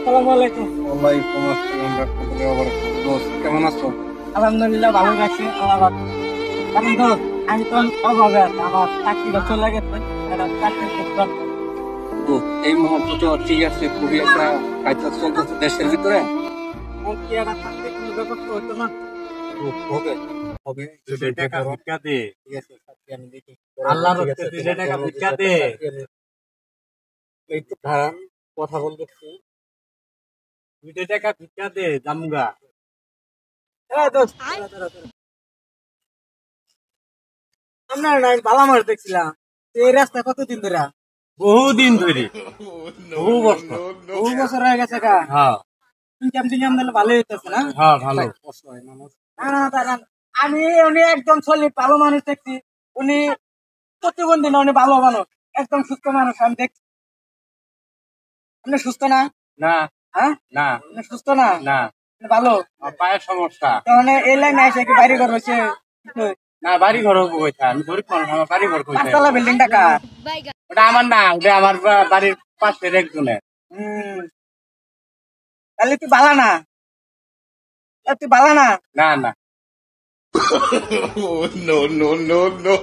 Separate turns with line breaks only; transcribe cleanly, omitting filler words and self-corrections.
আসসালামু আলাইকুম।
ওয়ালাইকুম আসসালাম রাহমাতুল্লাহি ওয়া বারাকাতুহু। দোস্ত কেমন আছো?
আলহামদুলিল্লাহ ভালো আছি। কারণ তো আমি তো অভাবে আছি, আমার চাকরিটা চলে গেছে। একটা চাকরি করতাম।
তো এই মুহূর্তে তো ঠিক আছে, খুবই একটা কাজ চলতেছে দেশের ভিতরে।
আমার কি একটা চাকরি কোনো ব্যবস্থা হতো না?
তো হবে হবে
দুই টাকা ভিক্ষা দে।
ঠিক আছে, চাকরি আমি দেখি।
আল্লাহর
ঠিক
হস্তে
আছে,
2 টাকা ভিক্ষা দে।
এই তো ধারান কথা বলতেছি।
2 টাকা ভিক্ষা দে জামুগা।
দোস্ত, আপনার না আমি বালা মাছ দেখছিলাম। এই রাস্তা কতদিন ধরে?
বহুদিন ধরে, বহু বছর।
বহু বছর হয়ে গেছে গা।
হ্যাঁ
ইনকাম টিনকাম দিলে ভালোই হইতেছে না?
হ্যাঁ ভালো।
অসহায় মানুষ।
না, না, দাঁড়ান। উনি একদম সলিড ভালো মানুষ দেখছি। উনি প্রতিবন্ধী না, উনি ভালো মানুষ, একদম সুস্থ মানুষ আমি দেখছি। আপনি সুস্থ না?
না
হ্যাঁ,
না
আপনি সুস্থ না?
না,
আপনি ভালো?
আমার পায়ের সমস্যা।
তাহলে এই লাইনে এসে কি বাড়ি ঘর হয়েছে?
না বাড়ি ঘর হবো কইতা, আমি গরিব মানুষ, আমার বাড়ি ঘর কইতা।
পাঁচতলা বিল্ডিং টাকা।
ওটা আমার না, ওটা আমার বাড়ির পাশের একজনের।
তাহলে তুই বালা না? তুই বালা না?
না না
no, no, no, no.